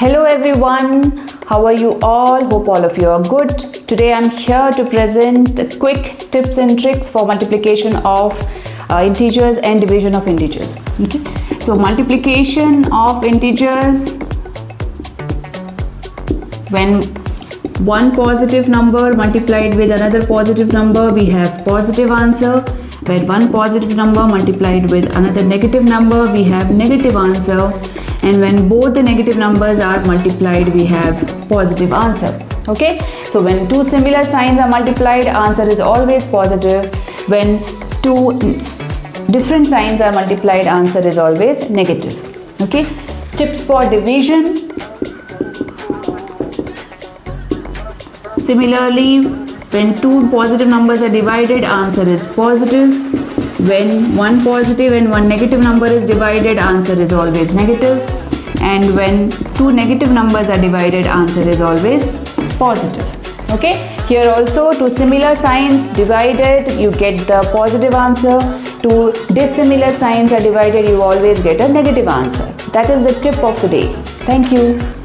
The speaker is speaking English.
Hello everyone, how are you all? Hope all of you are good. Today I'm here to present quick tips and tricks for multiplication of integers and division of integers. Okay, so multiplication of integers, when one positive number multiplied with another positive number, we have positive answer. When one positive number multiplied with another negative number, we have negative answer. And when both the negative numbers are multiplied, we have positive answer. Okay, so when two similar signs are multiplied, answer is always positive. When two different signs are multiplied, answer is always negative. Okay, tips for division. Similarly, when two positive numbers are divided, answer is positive. When one positive and one negative number is divided, answer is always negative. And when two negative numbers are divided, answer is always positive. Okay, here also two similar signs divided, you get the positive answer. Two dissimilar signs are divided, you always get a negative answer. That is the tip of the day. Thank you.